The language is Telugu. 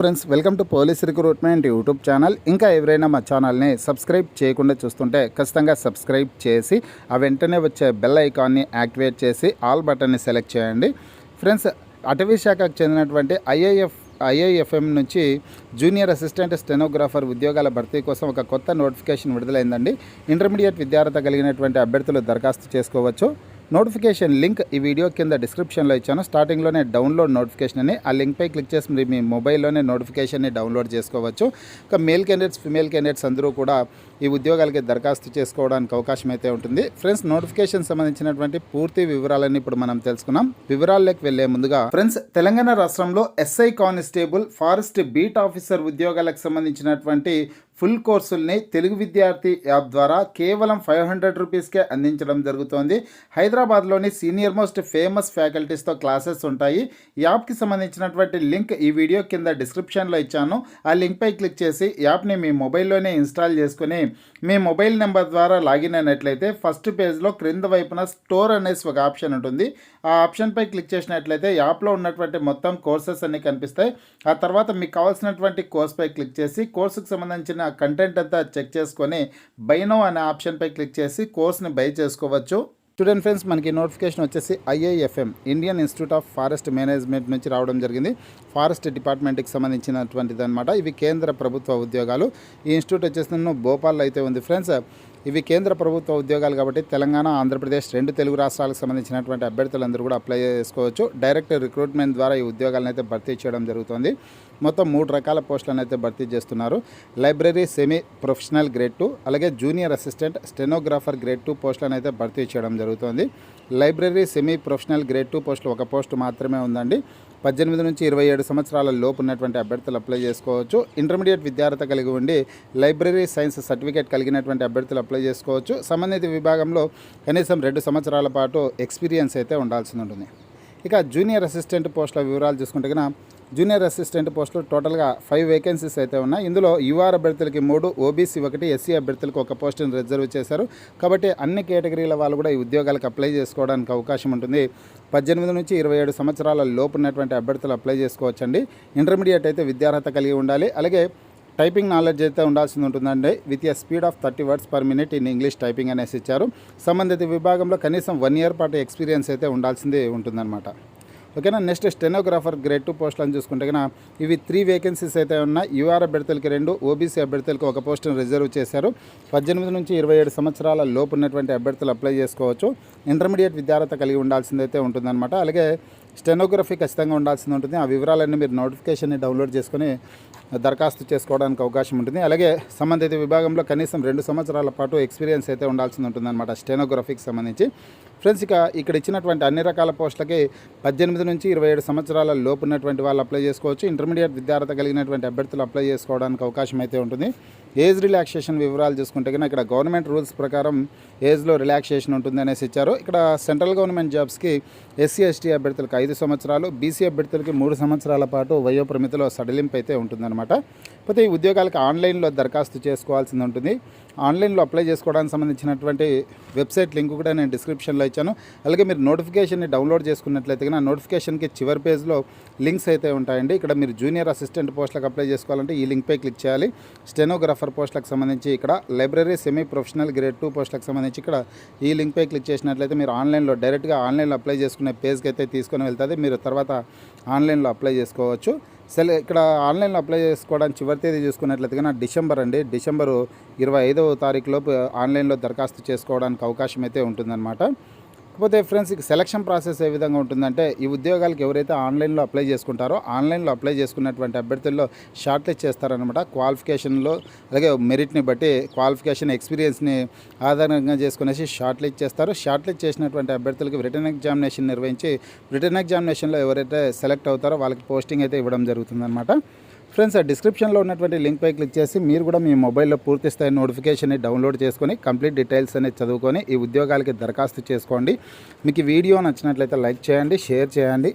Friends, welcome to police recruitment YouTube channel. ఇంకా ఎవరైనా మా ఛానల్ని సబ్స్క్రైబ్ చేయకుండా చూస్తుంటే ఖచ్చితంగా సబ్స్క్రైబ్ చేసి ఆ వెంటనే వచ్చే బెల్ ఐకాన్ని యాక్టివేట్ చేసి ఆల్ బటన్ని సెలెక్ట్ చేయండి. ఫ్రెండ్స్, అటవీ శాఖకు చెందినటువంటి ఐఐఎఫ్ఎం నుంచి జూనియర్ అసిస్టెంట్ స్టెనోగ్రాఫర్ ఉద్యోగాల భర్తీ కోసం ఒక కొత్త నోటిఫికేషన్ విడుదలైందండి. ఇంటర్మీడియట్ విద్యార్హత కలిగినటువంటి అభ్యర్థులు దరఖాస్తు చేసుకోవచ్చు. నోటిఫికేషన్ లింక్ ఈ వీడియో కింద డిస్క్రిప్షన్లో ఇచ్చాను. స్టార్టింగ్లోనే డౌన్లోడ్ నోటిఫికేషన్ అని ఆ లింక్పై క్లిక్ చేసి మీరు మీ మొబైల్లోనే నోటిఫికేషన్ని డౌన్లోడ్ చేసుకోవచ్చు. ఇక మేల్ క్యాండిడేట్స్, ఫిమేల్ క్యాండిడేట్స్ అందరూ కూడా ఈ ఉద్యోగాలకి దరఖాస్తు చేసుకోవడానికి అవకాశం అయితే ఉంటుంది. ఫ్రెండ్స్, నోటిఫికేషన్ సంబంధించినటువంటి పూర్తి వివరాలన్నీ ఇప్పుడు మనం తెలుసుకున్నాం. వివరాల్లోకి వెళ్లే ముందుగా ఫ్రెండ్స్, తెలంగాణ రాష్ట్రంలో SI constable, forest beat officer ఉద్యోగాలకు సంబంధించినటువంటి ఫుల్ కోర్సుల్ని తెలుగు విద్యార్థి యాప్ ద్వారా కేవలం 500 రూపీస్కే అందించడం జరుగుతోంది. హైదరాబాద్లోని సీనియర్ మోస్ట్ ఫేమస్ ఫ్యాకల్టీస్తో క్లాసెస్ ఉంటాయి. యాప్కి సంబంధించినటువంటి లింక్ ఈ వీడియో కింద డిస్క్రిప్షన్లో ఇచ్చాను. ఆ లింక్పై క్లిక్ చేసి యాప్ని మీ మొబైల్లోనే ఇన్స్టాల్ చేసుకుని మీ మొబైల్ నెంబర్ ద్వారా లాగిన్ అయినట్లయితే ఫస్ట్ పేజ్లో క్రింద వైపున స్టోర్ అనేసి ఒక ఆప్షన్ ఉంటుంది. ఆ ఆప్షన్పై క్లిక్ చేసినట్లయితే యాప్లో ఉన్నటువంటి మొత్తం కోర్సెస్ అన్నీ కనిపిస్తాయి. ఆ తర్వాత మీకు కావాల్సినటువంటి కోర్స్పై క్లిక్ చేసి కోర్సుకు సంబంధించిన కంటెంట్ అంతా చెక్ చేసుకొని బై నౌ అనే ఆప్షన్పై క్లిక్ చేసి కోర్స్ని బై చేసుకోవచ్చు. స్టూడెంట్ ఫ్రెండ్స్, మనకి నోటిఫికేషన్ వచ్చేసి IIFM Indian Institute of Forest Management నుంచి రావడం జరిగింది. ఫారెస్ట్ డిపార్ట్మెంట్కి సంబంధించినటువంటిది అనమాట. ఇవి కేంద్ర ప్రభుత్వ ఉద్యోగాలు. ఈ ఇన్స్టిట్యూట్ వచ్చేసి భోపాల్లో అయితే ఉంది. ఫ్రెండ్స్, ఇవి కేంద్ర ప్రభుత్వ ఉద్యోగాలు కాబట్టి తెలంగాణ, ఆంధ్రప్రదేశ్ రెండు తెలుగు రాష్ట్రాలకు సంబంధించినటువంటి అభ్యర్థులందరూ కూడా అప్లై చేసుకోవచ్చు. డైరెక్ట్ రిక్రూట్మెంట్ ద్వారా ఈ ఉద్యోగాలను అయితే భర్తీ చేయడం జరుగుతుంది. మొత్తం 3 రకాల పోస్టులను అయితే భర్తీ చేస్తున్నారు. లైబ్రరీ సెమీ ప్రొఫెషనల్ గ్రేడ్ 2, అలాగే జూనియర్ అసిస్టెంట్ స్టెనోగ్రాఫర్ గ్రేడ్ 2 పోస్టులను అయితే భర్తీ చేయడం జరుగుతుంది. లైబ్రరీ సెమీ ప్రొఫెషనల్ గ్రేడ్ 2 పోస్టులు ఒక పోస్టు మాత్రమే ఉందండి. 18 నుంచి 27 సంవత్సరాల లోపు ఉన్నటువంటి అభ్యర్థులు అప్లై చేసుకోవచ్చు. ఇంటర్మీడియట్ విద్యార్హత కలిగి ఉండి లైబ్రరీ సైన్స్ సర్టిఫికేట్ కలిగినటువంటి అభ్యర్థులు అప్లై చేసుకోవచ్చు. సంబంధిత విభాగంలో కనీసం 2 సంవత్సరాల పాటు ఎక్స్పీరియన్స్ అయితే ఉండాల్సి ఉంటుంది. ఇక జూనియర్ అసిస్టెంట్ పోస్టుల వివరాలు చూసుకుంటే కన్నా జూనియర్ అసిస్టెంట్ పోస్టులు టోటల్గా 5 వేకెన్సీస్ అయితే ఉన్నాయి. ఇందులో యూఆర్ అభ్యర్థులకి 3, ఓబీసీ 1, ఎస్సీ అభ్యర్థులకు 1 పోస్టును రిజర్వ్ చేశారు. కాబట్టి అన్ని కేటగిరీల వాళ్ళు కూడా ఈ ఉద్యోగాలకు అప్లై చేసుకోవడానికి అవకాశం ఉంటుంది. 18 నుంచి 27 సంవత్సరాల లోపు ఉన్నటువంటి అభ్యర్థులు అప్లై చేసుకోవచ్చండి. ఇంటర్మీడియట్ అయితే విద్యార్హత కలిగి ఉండాలి. అలాగే టైపింగ్ నాలెడ్జ్ అయితే ఉండాల్సి ఉంటుందండి. With a speed of 30 words per minute in English typing అనేసి ఇచ్చారు. సంబంధిత విభాగంలో కనీసం 1 year పాటు ఎక్స్పీరియన్స్ అయితే ఉండాల్సింది ఉంటుందన్నమాట. ఓకేనా. నెక్స్ట్ స్టెనోగ్రాఫర్ గ్రేడ్ 2 పోస్టులను చూసుకుంటే కన్నా ఇవి 3 వేకెన్సీస్ అయితే ఉన్నాయి. యూఆర్ అభ్యర్థులకి 2, ఓబీసీ అభ్యర్థులకు 1 పోస్టును రిజర్వ్ చేశారు. 18 నుంచి 27 సంవత్సరాల లోపు ఉన్నటువంటి అభ్యర్థులు అప్లై చేసుకోవచ్చు. ఇంటర్మీడియట్ విద్యార్హత కలిగి ఉండాల్సిందైతే ఉంటుందన్నమాట. అలాగే స్టెనోగ్రఫీ ఖచ్చితంగా ఉండాల్సింది ఉంటుంది. ఆ వివరాలన్నీ మీరు నోటిఫికేషన్ని డౌన్లోడ్ చేసుకొని దరఖాస్తు చేసుకోవడానికి అవకాశం ఉంటుంది. అలాగే సంబంధిత విభాగంలో కనీసం 2 సంవత్సరాల పాటు ఎక్స్పీరియన్స్ అయితే ఉండాల్సి ఉంటుందన్నమాట స్టెనోగ్రఫీకి సంబంధించి. ఫ్రెండ్స్, ఇక్కడ ఇచ్చినటువంటి అన్ని రకాల పోస్టులకి 18 నుంచి 27 సంవత్సరాల లోపు ఉన్నటువంటి వాళ్ళు అప్లై చేసుకోవచ్చు. ఇంటర్మీడియట్ విద్యార్హత కలిగినటువంటి అభ్యర్థులు అప్లై చేసుకోవడానికి అవకాశం అయితే ఉంటుంది. ఏజ్ రిలాక్సేషన్ వివరాలు చూసుకుంటే కన్నా ఇక్కడ గవర్నమెంట్ రూల్స్ ప్రకారం ఏజ్లో రిలాక్సేషన్ ఉంటుంది అనేసి ఇచ్చారు. ఇక్కడ సెంట్రల్ గవర్నమెంట్ జాబ్స్కి ఎస్సీ ఎస్టీ అభ్యర్థులకు 5 సంవత్సరాలు, బీసీ అభ్యర్థులకి 3 సంవత్సరాల పాటు వయోపరిమితిలో సడలింపు అయితే ఉంటుందన్నమాట. పోతే ఈ ఉద్యోగాలకు ఆన్లైన్లో దరఖాస్తు చేసుకోవాల్సి ఉంటుంది. ఆన్లైన్లో అప్లై చేసుకోవడానికి సంబంధించినటువంటి వెబ్సైట్ లింక్ కూడా నేను డిస్క్రిప్షన్లో ఇచ్చాను. అలాగే మీరు నోటిఫికేషన్ని డౌన్లోడ్ చేసుకున్నట్లయితే కన్నా నోటిఫికేషన్కి చివరి పేజ్లో లింక్స్ అయితే ఉంటాయండి. ఇక్కడ మీరు జూనియర్ అసిస్టెంట్ పోస్టులకు అప్లై చేసుకోవాలంటే ఈ లింక్పై క్లిక్ చేయాలి. స్టెనోగ్రాఫర్ పోస్టులకు సంబంధించి ఇక్కడ లైబ్రరీ సెమీ ప్రొఫెషనల్ గ్రేడ్ 2 పోస్టులకు సంబంధించి ఇక్కడ ఈ లింక్పై క్లిక్ చేసినట్లయితే మీరు ఆన్లైన్లో డైరెక్ట్గా ఆన్లైన్లో అప్లై చేసుకునే పేజ్కి అయితే తీసుకొని వెళ్తుంది. మీరు తర్వాత ఆన్లైన్లో అప్లై చేసుకోవచ్చు. ఇక్కడ ఆన్లైన్లో అప్లై చేసుకోవడానికి చివరి తేదీ చూసుకున్నట్లయితే కన్నా డిసెంబర్ 25వ తారీఖులోపు ఆన్లైన్లో దరఖాస్తు చేసుకోవడానికి అవకాశం అయితే ఉంటుందన్నమాట. కాకపోతే ఫ్రెండ్స్, సెలక్షన్ ప్రాసెస్ ఏ విధంగా ఉంటుందంటే ఈ ఉద్యోగాలకు ఎవరైతే ఆన్లైన్లో అప్లై చేసుకుంటారో ఆన్లైన్లో అప్లై చేసుకున్నటువంటి అభ్యర్థుల్లో షార్ట్ లిస్ట్ చేస్తారనమాట. క్వాలిఫికేషన్లో అలాగే మెరిట్ని బట్టి క్వాలిఫికేషన్, ఎక్స్పీరియన్స్ని ఆధారంగా చేసుకునేసి షార్ట్ లిస్ట్ చేస్తారు. షార్ట్ లిస్ట్ చేసినటువంటి అభ్యర్థులకు రిటర్న్ ఎగ్జామినేషన్ నిర్వహించి రిటర్న్ ఎగ్జామినేషన్లో ఎవరైతే సెలెక్ట్ అవుతారో వాళ్ళకి పోస్టింగ్ అయితే ఇవ్వడం జరుగుతుందన్నమాట. ఫ్రెండ్స్, డిస్క్రిప్షన్లో ఉన్నటువంటి లింక్పై క్లిక్ చేసి మీరు కూడా మీ మొబైల్లో పూర్తి స్థాయి నోటిఫికేషన్ని డౌన్లోడ్ చేసుకొని కంప్లీట్ డీటెయిల్స్ అనేది చదువుకొని ఈ ఉద్యోగాలకి దరఖాస్తు చేసుకోండి. మీకు ఈ వీడియో నచ్చినట్లయితే లైక్ చేయండి, షేర్ చేయండి.